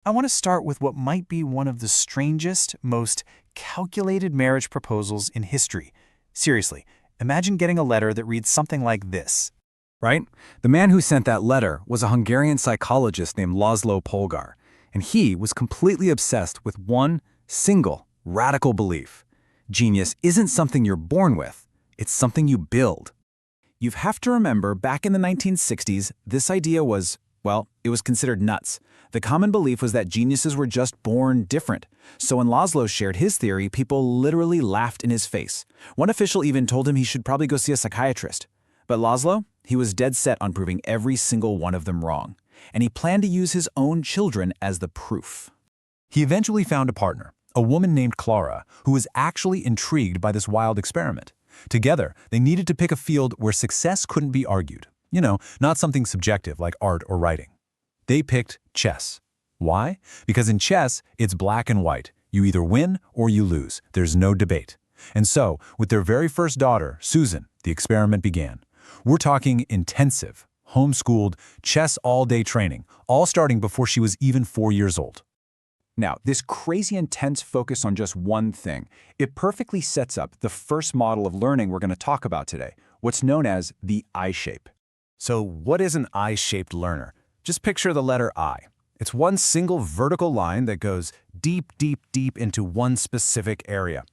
I want to start with what might be one of the strangest, most calculated marriage proposals in history. Seriously, imagine getting a letter that reads something like this. Right? The man who sent that letter was a Hungarian psychologist named Laszlo Polgar, and he was completely obsessed with one single radical belief. Genius isn't something you're born with, it's something you build. You have to remember, back in the 1960s, this idea was, well, it was considered nuts. The common belief was that geniuses were just born different. So when Laszlo shared his theory, people literally laughed in his face. One official even told him he should probably go see a psychiatrist. But Laszlo, he was dead set on proving every single one of them wrong. And he planned to use his own children as the proof. He eventually found a partner, a woman named Clara, who was actually intrigued by this wild experiment. Together, they needed to pick a field where success couldn't be argued. You know, not something subjective like art or writing. They picked chess. Why? Because in chess, it's black and white. You either win or you lose. There's no debate. And so, with their very first daughter, Susan, the experiment began. We're talking intensive, homeschooled, chess all-day training, all starting before she was even 4 years old. Now, this crazy intense focus on just one thing, it perfectly sets up the first model of learning we're going to talk about today, what's known as the I-shape. So what is an I-shaped learner? Just picture the letter I. It's one single vertical line that goes deep, deep, deep into one specific area.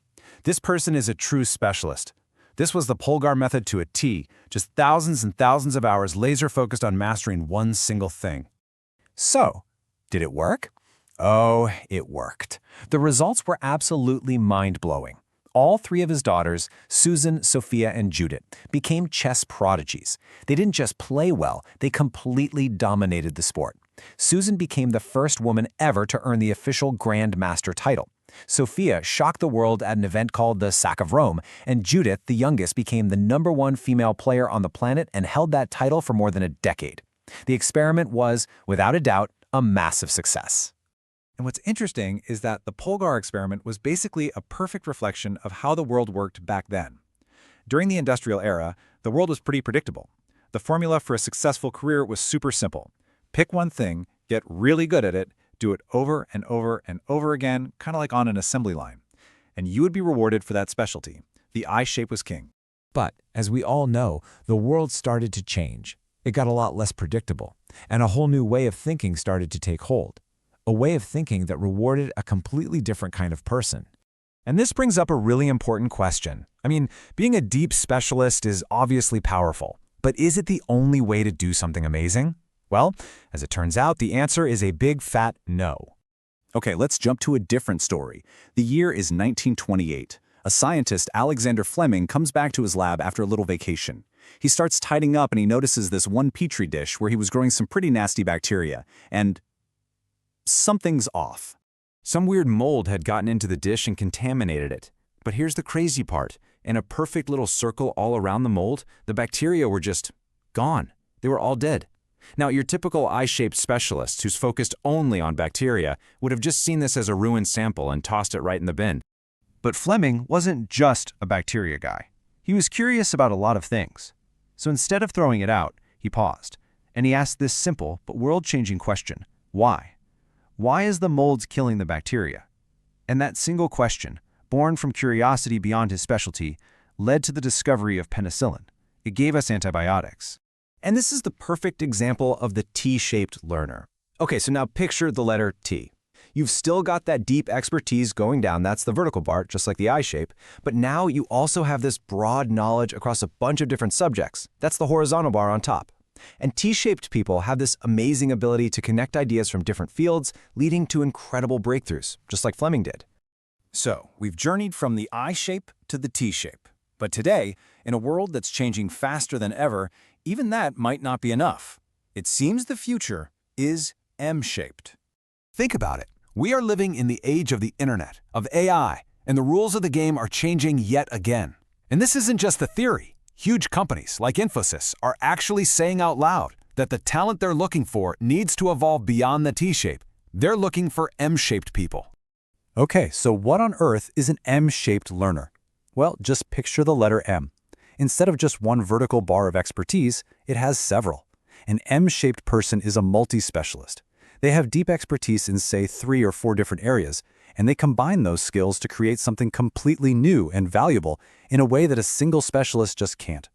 This person is a true specialist. This was the Polgar method to a T, just thousands and thousands of hours laser-focused on mastering one single thing. So, did it work? Oh, it worked. The results were absolutely mind-blowing. All three of his daughters, Susan, Sophia, and Judith, became chess prodigies. They didn't just play well, they completely dominated the sport. Susan became the first woman ever to earn the official Grand Master title. Sophia shocked the world at an event called the Sack of Rome, and Judith, the youngest, became the #1 female player on the planet and held that title for more than a decade. The experiment was, without a doubt, a massive success. And what's interesting is that the Polgar experiment was basically a perfect reflection of how the world worked back then. During the industrial era, the world was pretty predictable. The formula for a successful career was super simple. Pick one thing, get really good at it, do it over and over and over again, kind of like on an assembly line. And you would be rewarded for that specialty. The I-shape was king. But, as we all know, the world started to change. It got a lot less predictable, and a whole new way of thinking started to take hold. A way of thinking that rewarded a completely different kind of person. And this brings up a really important question. I mean, being a deep specialist is obviously powerful, but is it the only way to do something amazing? Well, as it turns out, the answer is a big fat no. Okay, let's jump to a different story. The year is 1928. A scientist, Alexander Fleming, comes back to his lab after a little vacation. He starts tidying up and he notices this one petri dish where he was growing some pretty nasty bacteria, and something's off. Some weird mold had gotten into the dish and contaminated it. But here's the crazy part. In a perfect little circle all around the mold, the bacteria were just gone. They were all dead. Now, your typical I-shaped specialist who's focused only on bacteria would have just seen this as a ruined sample and tossed it right in the bin. But Fleming wasn't just a bacteria guy. He was curious about a lot of things. So instead of throwing it out, he paused, and he asked this simple but world-changing question: why? Why is the mold killing the bacteria? And that single question, born from curiosity beyond his specialty, led to the discovery of penicillin. It gave us antibiotics. And this is the perfect example of the T-shaped learner. Okay, so now picture the letter T. You've still got that deep expertise going down, that's the vertical bar, just like the I-shape, but now you also have this broad knowledge across a bunch of different subjects. That's the horizontal bar on top. And T-shaped people have this amazing ability to connect ideas from different fields, leading to incredible breakthroughs, just like Fleming did. So, we've journeyed from the I-shape to the T-shape. But today, in a world that's changing faster than ever, even that might not be enough. It seems the future is M-shaped. Think about it. We are living in the age of the internet, of AI, and the rules of the game are changing yet again. And this isn't just the theory. Huge companies like Infosys are actually saying out loud that the talent they're looking for needs to evolve beyond the T-shape. They're looking for M-shaped people. Okay, so what on earth is an M-shaped learner? Well, just picture the letter M. Instead of just one vertical bar of expertise, it has several. An M-shaped person is a multi-specialist. They have deep expertise in, say, 3 or 4 different areas, and they combine those skills to create something completely new and valuable in a way that a single specialist just can't.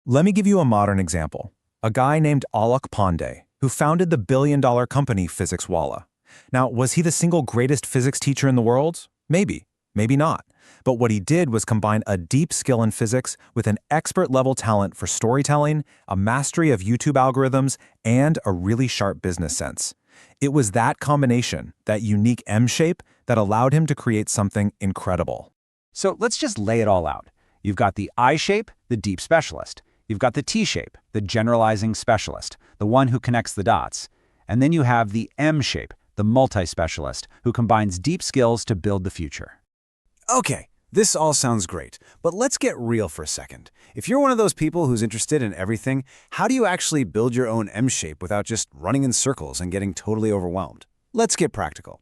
Let me give you a modern example. A guy named Alok Pandey, who founded the billion-dollar company PhysicsWallah. Now, was he the single greatest physics teacher in the world? Maybe, maybe not. But what he did was combine a deep skill in physics with an expert-level talent for storytelling, a mastery of YouTube algorithms, and a really sharp business sense. It was that combination, that unique M shape, that allowed him to create something incredible. So let's just lay it all out. You've got the I shape, the deep specialist. You've got the T shape, the generalizing specialist, the one who connects the dots. And then you have the M shape, the multi-specialist, who combines deep skills to build the future. Okay, this all sounds great, but let's get real for a second. If you're one of those people who's interested in everything, how do you actually build your own M shape without just running in circles and getting totally overwhelmed? Let's get practical.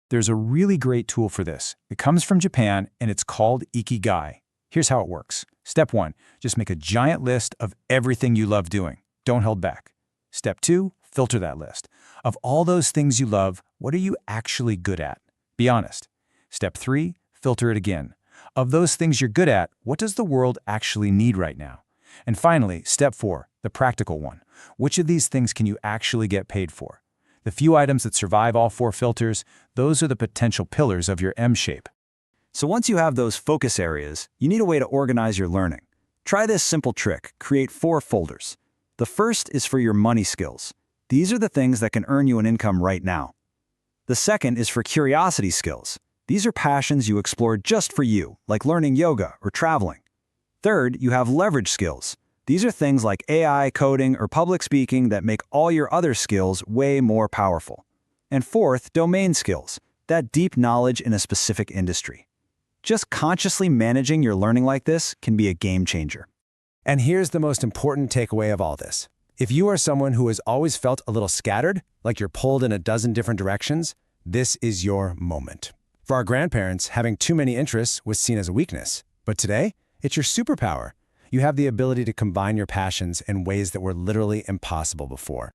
There's a really great tool for this. It comes from Japan, and it's called Ikigai. Here's how it works. Step 1, just make a giant list of everything you love doing. Don't hold back. Step 2, filter that list. Of all those things you love, what are you actually good at? Be honest. Step 3, filter it again. Of those things you're good at, what does the world actually need right now? And finally, step 4, the practical one. Which of these things can you actually get paid for? The few items that survive all 4 filters, those are the potential pillars of your M shape. So once you have those focus areas, you need a way to organize your learning. Try this simple trick. Create 4 folders. The first is for your money skills. These are the things that can earn you an income right now. The second is for curiosity skills. These are passions you explore just for you, like learning yoga or traveling. Third, you have leverage skills. These are things like AI, coding, or public speaking that make all your other skills way more powerful. And fourth, domain skills, that deep knowledge in a specific industry. Just consciously managing your learning like this can be a game changer. And here's the most important takeaway of all this. If you are someone who has always felt a little scattered, like you're pulled in a dozen different directions, this is your moment. For our grandparents, having too many interests was seen as a weakness. But today, it's your superpower. You have the ability to combine your passions in ways that were literally impossible before.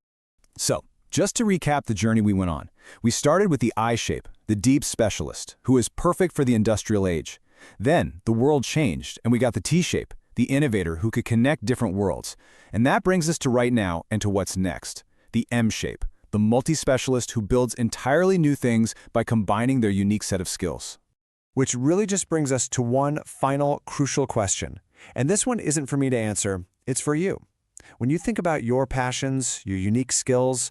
So, just to recap the journey we went on, we started with the I shape, the deep specialist, who is perfect for the industrial age. Then, the world changed, and we got the T shape, the innovator who could connect different worlds. And that brings us to right now and to what's next, the M shape, the multi-specialist who builds entirely new things by combining their unique set of skills. Which really just brings us to one final crucial question. And this one isn't for me to answer, it's for you. When you think about your passions, your unique skills,